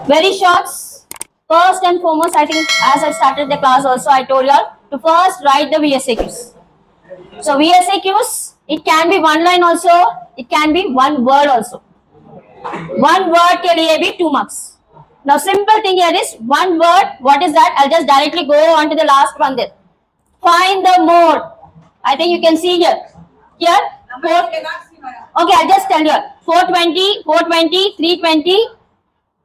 Very short. First and foremost, I think as I started the class also, I told you all to first write the VSAQs. So VSAQs, it can be one line also, it can be one word also. One word के लिए भी 2 marks. Now simple thing here is one word. What is that? I'll just directly go on to the last one there. Find the mode. I think you can see here. Here. Okay, I'll just tell you. 420, 420, 320,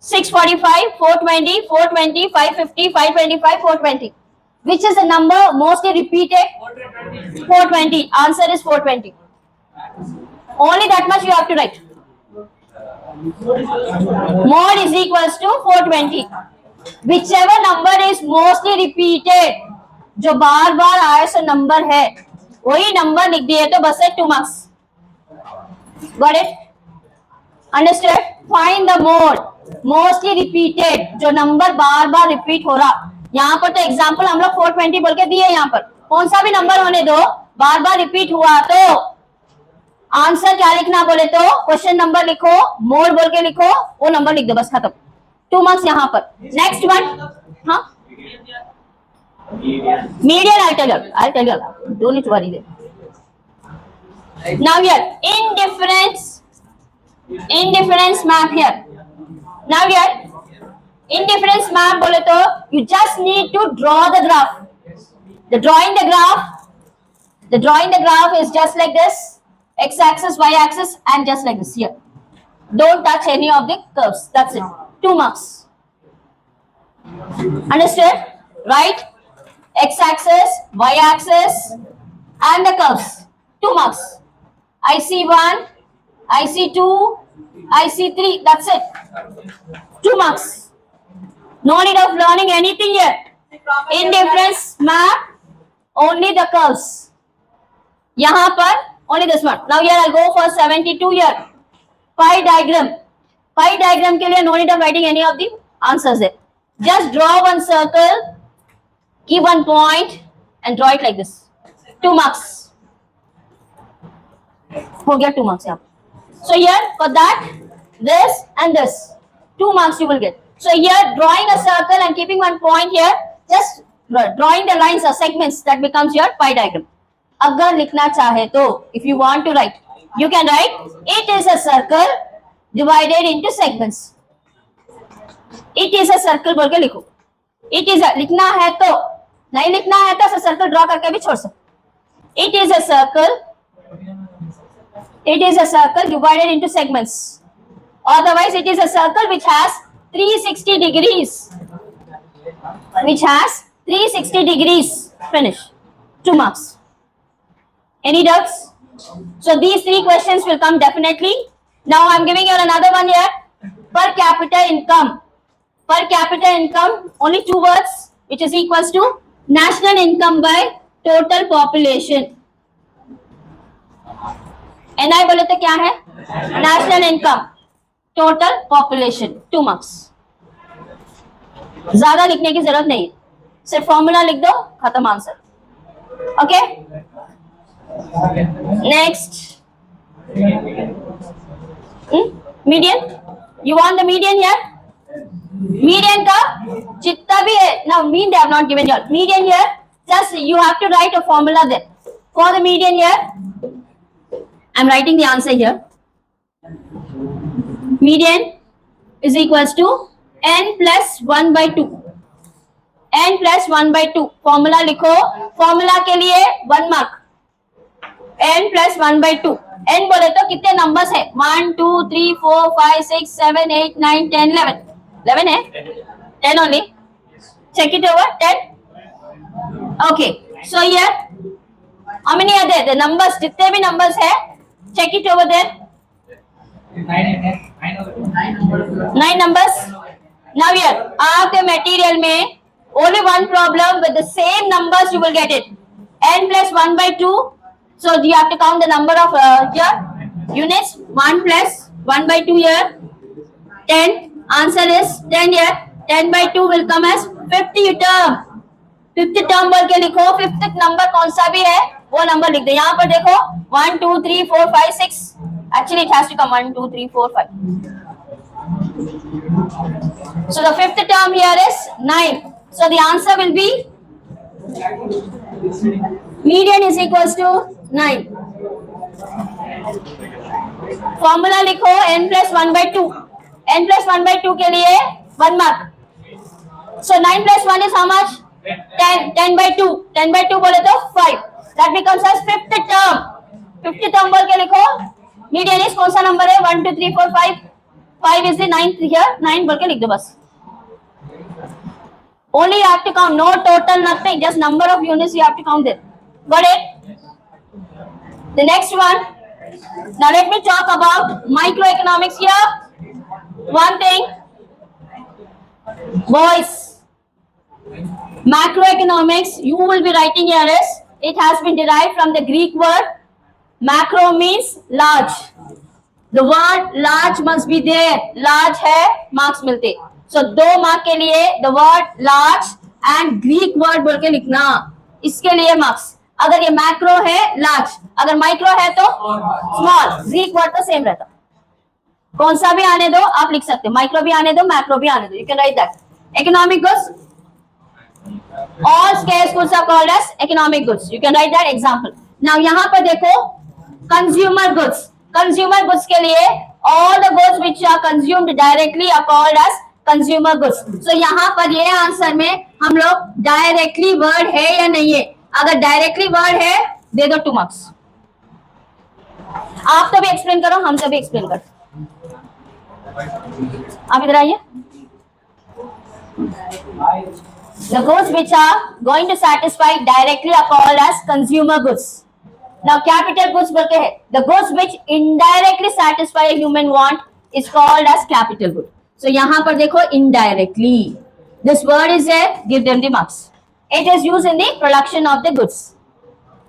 645, 420, 420, 550, 525, 420. Which is the number mostly repeated? 420. Answer is 420. Only that much you have to write. Mod is equals to 420. Whichever number is mostly repeated, जो बार बार आया so number है, वही number लिख दिए तो बस है 2 marks. Got it? Understood? Find the mode. Mostly repeated, जो नंबर बार बार रिपीट हो रहा. यहाँ पर तो एग्जाम्पल हम लोग 420 बोल के दिए. यहाँ पर कौन सा भी नंबर होने दो, बार बार रिपीट हुआ तो आंसर क्या लिखना बोले तो क्वेश्चन नंबर लिखो, मोड बोल के लिखो, वो नंबर लिख दो, बस खत्म. 2 marks यहाँ पर. Next one. हाँ, median. I'll tell you. Don't need to worry there. Now here, indifference map here. Now here, indifference map बोले तो you just need to draw the graph. Drawing the graph is just like this, x-axis, y-axis, and just like this here. Don't touch any of the curves. That's it. 2 marks. Understood? Right? X-axis, y-axis, and the curves. 2 marks. I see 1, I see 2, I see 3. That's it. 2 marks. No need of learning anything yet. Indifference map, only the curves. यहाँ पर only this one. Now here I'll go for 72 here. Pie diagram. Pie diagram के लिए no need of writing any of the answers there. Just draw one circle, give one point, and draw it like this. 2 marks. हो गया 2 marks यहाँ. So here for that, this and this, 2 marks you will get. So here drawing a circle and keeping one point here, just drawing the lines or segments, that becomes your pie diagram. अगर लिखना चाहे तो, if you want to write, you can write it is a circle divided into segments. It is a circle बोल के लिखो. It is a लिखना है तो, नहीं लिखना है तो सर्कल ड्रॉ करके भी छोड़ सकते. It is a circle. It is a circle divided into segments. Otherwise, it is a circle which has 360 degrees. Which has 360 degrees. Finish. 2 marks. Any doubts? So these 3 questions will come definitely. Now I'm giving you another one here. Per capita income. Per capita income, only 2 words, which is equals to national income by total population. NI बोले तो क्या है? National income, total population. 2 marks. ज्यादा लिखने की जरूरत नहीं, सिर्फ फॉर्मूला लिख दो, खत्म answer. Okay, next. Median. You want the median here? Median का जितना भी है, now mean they have not given you median here, just you have to write a formula there. For the median here, I'm writing the answer here. Median is equals to n plus 1 by 2. n plus 1 by 2. Formula लिखो. Formula के लिए 1 mark. n plus 1 by 2. n बोले तो कितने numbers है? 1, 2, 3, 4, 5, 6, 7, 8, 9, 10, 11. 11 है? 10 only. Check it over. 10. Okay. So here, how many are there? The numbers, जितने भी numbers है, check it over there. 9 numbers. Now here, आपके material में only one problem with the same numbers you will get it. n plus 1 by 2. So you have to count the number of here units. 1 plus 1 by 2 here. 10. Answer is 10 here. 10 by 2 will come as 50 term. 50 term बोल के लिखो. 50th number कौन सा भी है वो number लिख दो. यहाँ पर देखो 1, 2, 3, 4, 5, 6. Actually it has to come 1, 2, 3, 4, 5. So the fifth term here is 9. So the answer will be median is equals to 9. Formula लिखो n प्लस 1/2. n प्लस 1/2 के लिए 1 mark. So 9 plus 1 is how much? 10. 10/2. 10/2 बोले तो 5. That becomes as fifth term. Fifth term बोल के लिखो. Median is कौन सा नंबर है? 1 2 3 4 5. 5 is the ninth here. 9 बोल के लिख दो बस. Only you have to count. No total, nothing. Just number of units you have to count it. Got it? The next one. Now let me talk about microeconomics here. One thing. Boys. Macroeconomics, you will be writing here is, it has been derived from the Greek word macro means large. The word large must be there. Large है, marks मिलते. So 2 mark के लिए the word large and Greek word बोल के लिखना. इसके लिए marks. अगर ये macro है large, अगर micro है तो small. Greek word तो same रहता. कौन सा भी आने दो आप लिख सकते हो. Micro भी आने दो, macro भी आने दो. You can write that. Economic goods. All scarce goods are called as economic goods. You can write that example. Now यहाँ पर देखो consumer goods. Consumer goods के लिए all the goods which are consumed directly are called as consumer goods. So यहाँ पर ये answer में हम लोग directly word है या नहीं है. अगर directly word है दे दो 2 marks. आप तो भी explain करो, हम तो भी explain करो. आप इधर आइए. The goods which are going to satisfy directly are called as consumer goods. Now capital goods बोल के है. The goods which indirectly satisfy a human want is called as capital good. So यहाँ पर देखो indirectly. This word is there. Give them the marks. It is used in the production of the goods.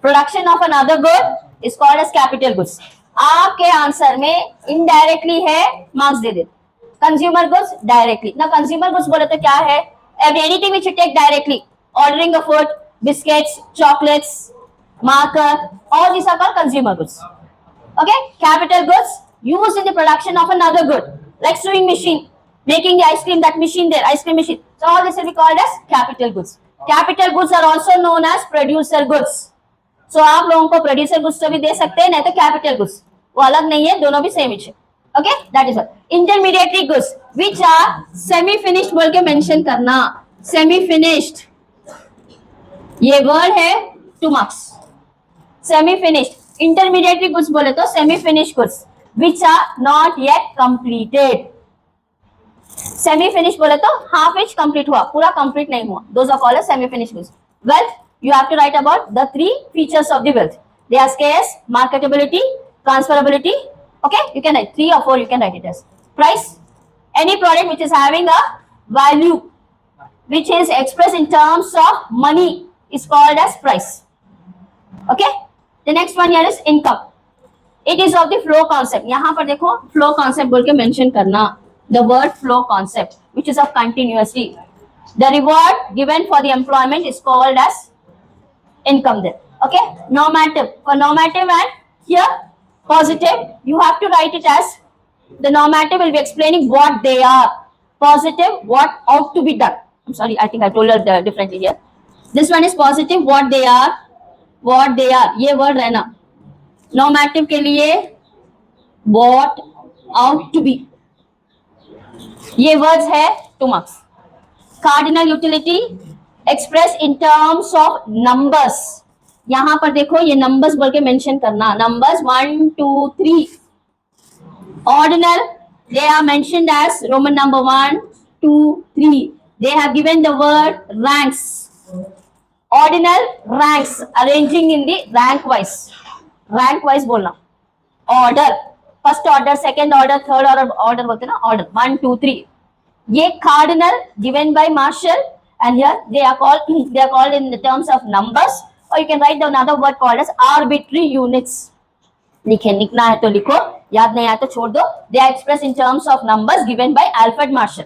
Production of another good is called as capital goods. आपके answer में indirectly है, marks दे दे. Consumer goods directly. Now consumer goods बोले तो क्या है? Anything which you take directly, ordering a food, biscuits, chocolates, marker, all these are called consumer goods. Okay, capital goods used in the production of another good, like sewing machine, making the ice cream, that machine there, ice cream machine. So all this will be called as capital goods. Capital goods are also known as producer goods. So आप लोगों को producer goods तो भी दे सकते हैं, नहीं तो capital goods. वो अलग नहीं है, दोनों भी same ही है. Okay, that is what. Intermediary goods, which are semi-finished बोल के mention करना. Semi-finished. ये word है 2 marks. Semi-finished. Intermediary goods बोले तो semi-finished goods, which are not yet completed. Semi-finished बोले तो half inch complete हुआ, पूरा complete नहीं हुआ. Those are called as semi-finished goods. Wealth, you have to write about the 3 features of the wealth. They are scarce, marketability, transferability. Okay, you can write 3 or 4, you can write it as. Price, any product which is having a value which is expressed in terms of money is called as price. Okay, the next one here is income. It is of the flow concept. यहाँ पर देखो flow concept बोल के mention करना. The word flow concept, which is of continuously. The reward given for the employment is called as income there. Okay, normative. For normative and here positive, you have to write it as, the normative will be explaining what they are. Positive, what ought to be done. I'm sorry, I think I told her differently here. This one is positive, what they are. What they are, ये word रहना. Normative के लिए what ought to be. ये words है 2 marks. Cardinal utility, expressed in terms of numbers. यहाँ पर देखो ये numbers बोल के mention करना. Numbers 1 2 3. Ordinal, they are mentioned as Roman number 1 2 3. They have given the word ranks. Ordinal, ranks, arranging in the rank wise. Rank wise बोलना. Order, first order, second order, third order बोलते ना. Order 1 2 3. ये cardinal given by Marshall, and here they are called in the terms of numbers, or you can write down another word called as arbitrary units. लिखना है तो लिखो, याद नहीं आया तो छोड़ दो. They are expressed in terms of numbers given by Alfred Marshall.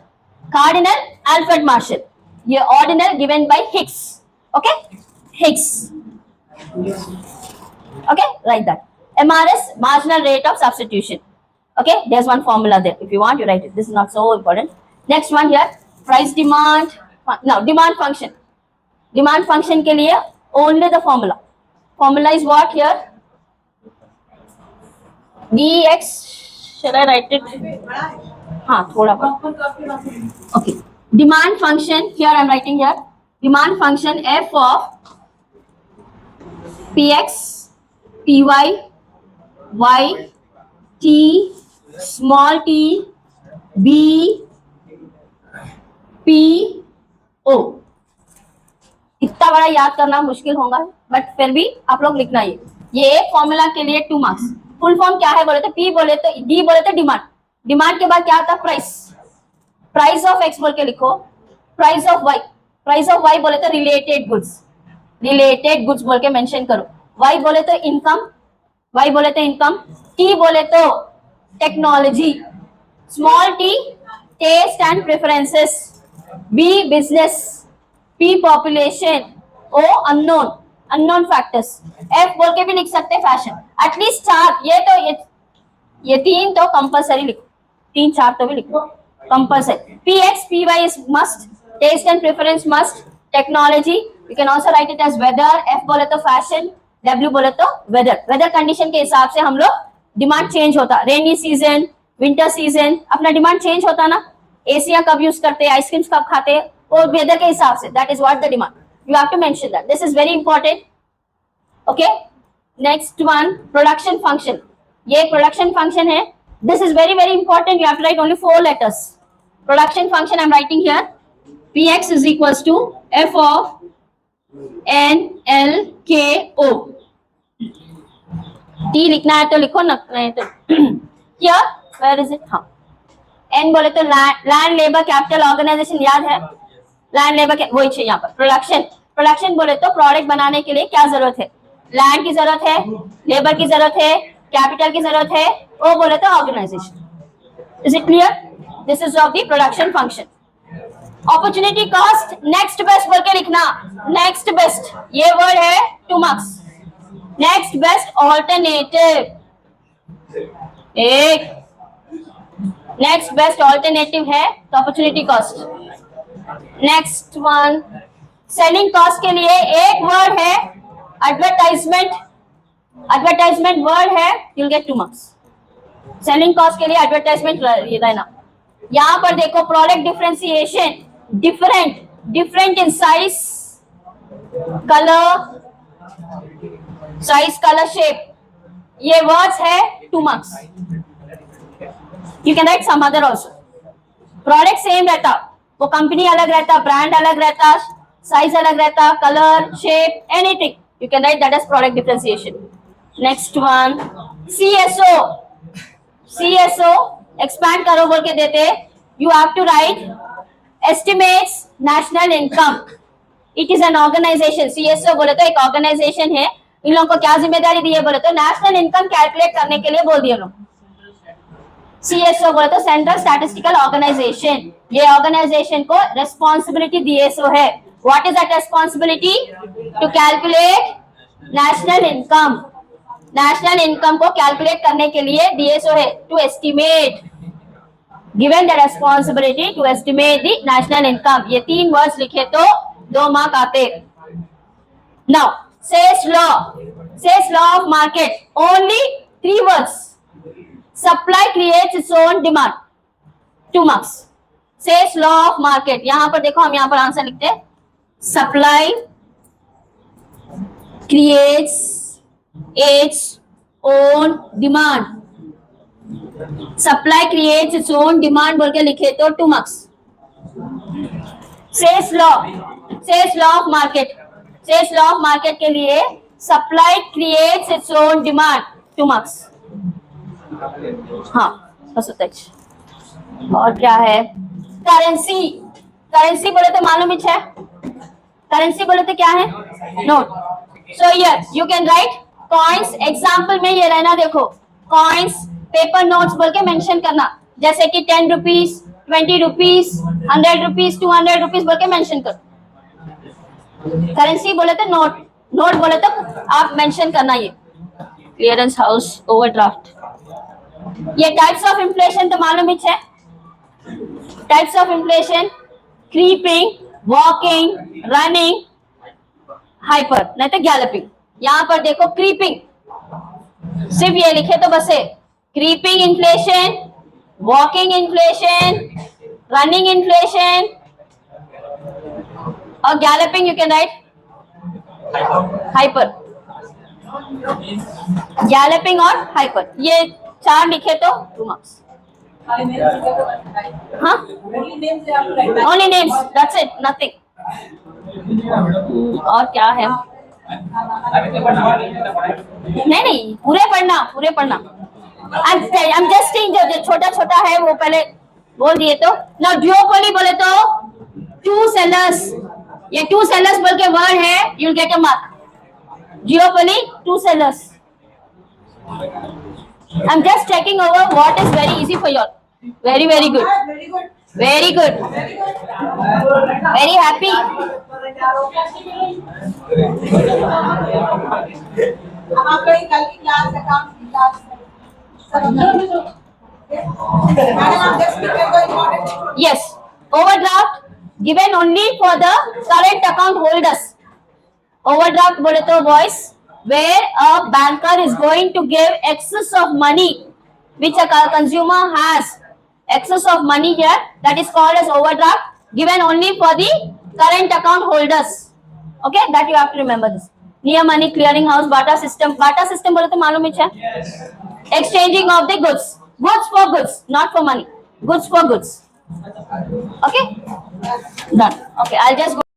Cardinal, Alfred Marshall. ये ordinal given by Hicks. Okay, Hicks. Okay, write that. MRS, marginal rate of substitution. Okay, there's one formula there. If you want, you write it. This is not so important. Next one here, price demand. Now demand function. Demand function के लिए only the formula. Formula is what here? dx. Shall I write it? हाँ थोड़ा बहुत. Okay. Demand function here I'm writing here. Demand function f of px, py, y, t, small t, b, p, o. इतना बड़ा याद करना मुश्किल होगा, but फिर भी आप लोग लिखना ये फॉर्मूला के लिए 2 मार्क्स. फुल फॉर्म क्या है बोले तो पी बोले तो डी बोले तो डिमांड. डिमांड के बाद क्या आता है? प्राइस. प्राइस ऑफ एक्स बोल के लिखो. Price of Y. Price of Y बोले तो रिलेटेड गुड्स. रिलेटेड गुड्स बोल के मेंशन करो. वाई बोले तो इनकम. वाई बोले तो इनकम. टी बोले तो technology. Small T taste and preferences. B business. P population. O unknown. Unknown factors. F बोल के भी लिख सकते हैं फैशन. एटलीस्ट 4. ये 3 तो कंपलसरी लिखो. 3-4 तो भी लिखो compulsory. PX PY is must. Taste and preference must. Technology you can also write it as weather. F बोले तो फैशन. W बोले तो वेदर. वेदर कंडीशन के हिसाब से हम लोग डिमांड चेंज होता. रेनी सीजन, विंटर सीजन, अपना डिमांड चेंज होता ना. एसिया कब यूज करते, आइसक्रीम्स कब खाते, और वेदर के हिसाब से. That is what the demand. You have to mention that. This is very important. Okay, next one production function. ये प्रोडक्शन फंक्शन है. This is very very important. You have to write only 4 letters. Production function I am writing here. Px is equals to f of n l k o. t लिखना है तो लिखो, नहीं तो क्या, where is it. हाँ, n बोले तो लैंड लेबर कैपिटल ऑर्गेनाइजेशन याद है. लैंड लेबर वही चाहिए यहाँ पर. प्रोडक्शन. प्रोडक्शन बोले तो प्रोडक्ट बनाने के लिए क्या जरूरत है? लैंड की जरूरत है, लेबर की जरूरत है, कैपिटल की जरूरत है. वो बोले तो organisation. Is it clear? This is of the production function. Opportunity cost next best बोल के लिखना. नेक्स्ट बेस्ट ये वर्ड है 2 मार्क्स. Next best alternative. एक नेक्स्ट बेस्ट ऑल्टरनेटिव है तो opportunity cost. Next one selling cost के लिए एक वर्ड है एडवर्टाइजमेंट. एडवर्टाइजमेंट वर्ड है, you will get 2 marks. Selling cost के लिए एडवर्टाइजमेंट ये रहना. यहां पर देखो product differentiation. Different in size, colour, shape. ये वर्ड्स है 2 marks. You can write some other also. Product same रहता, वो कंपनी अलग रहता, ब्रांड अलग रहता, साइज अलग रहता, colour, shape, anything. You can write that as product differentiation. Next one CSO expand करो बोल के देते. You have to write estimates national income. It is an organisation. CSO बोले तो एक ऑर्गेनाइजेशन है. इन लोगों को क्या जिम्मेदारी दी है बोले तो नेशनल इनकम कैलकुलेट करने के लिए बोल दिए लोग. CSO बोले तो सेंट्रल स्टैटिस्टिकल ऑर्गेनाइजेशन. ये ऑर्गेनाइजेशन को रेस्पॉन्सिबिलिटी DSO है. What is that responsibility? To calculate national income. National income को कैलकुलेट करने के लिए DSO है. To estimate, given the responsibility to estimate the national income. ये 3 वर्ड्स लिखे तो 2 मार्क आते. Now sales law of market. Only 3 words. Supply creates its own demand. 2 marks. Sales law of market. यहां पर देखो, हम यहां पर आंसर लिखते हैं. Supply creates its own demand. Supply creates its own demand बोल के लिखे तो 2 marks. Sales law of market. Sales law of market के लिए supply creates its own demand. 2 marks. हाँ, और क्या है? करेंसी बोले तो मालूम है. करेंसी बोले तो क्या है? Note. So here you can right coins. Example में ये रहना, देखो कॉइन्स, पेपर नोट्स बोल के मेंशन करना. जैसे कि 10 रुपीज, 20 रुपीज, 100 रुपीज, 200 रुपीज बोल के मेंशन करो. करेंसी बोले तो नोट बोले तो आप मेंशन करना. ये क्लियरेंस हाउस, ओवरड्राफ्ट. ये टाइप्स ऑफ इन्फ्लेशन तो मालूम ही है. Types of inflation, creeping, walking, running, hyper नहीं तो गैलपिंग. यहाँ पर देखो क्रीपिंग, सिर्फ ये लिखे तो बस है. Creeping inflation, walking inflation, running inflation और galloping you can write hyper. Galloping और हाइपर, ये चार लिखे तो 2 मार्क्स. हाँ, only names, that's it, nothing. और क्या है? नहीं नहीं, पूरे पढ़ना, पूरे पढ़ना. I'm just saying जो छोटा छोटा है वो पहले बोल दिए तो. now duopoly बोले तो two sellers, ये two sellers बोल के वर्ड है, you'll get a mark. duopoly, two sellers. I'm just checking over what is very easy for you all. Very very good, very good, very happy. हम आपको कल की क्लास अकाउंट की class Yes, overdraft given only for the current account holders. Overdraft बोले तो boys, where a banker is going to give excess of money which a consumer has excess of money here, that is called as overdraft, given only for the current account holders. Okay, that you have to remember this. Near money clearing house, barter system. Barter system बोले तो मालूम ही है. Exchanging of the goods, goods for goods, not for money, goods for goods. Okay, done. Okay, I'll just go.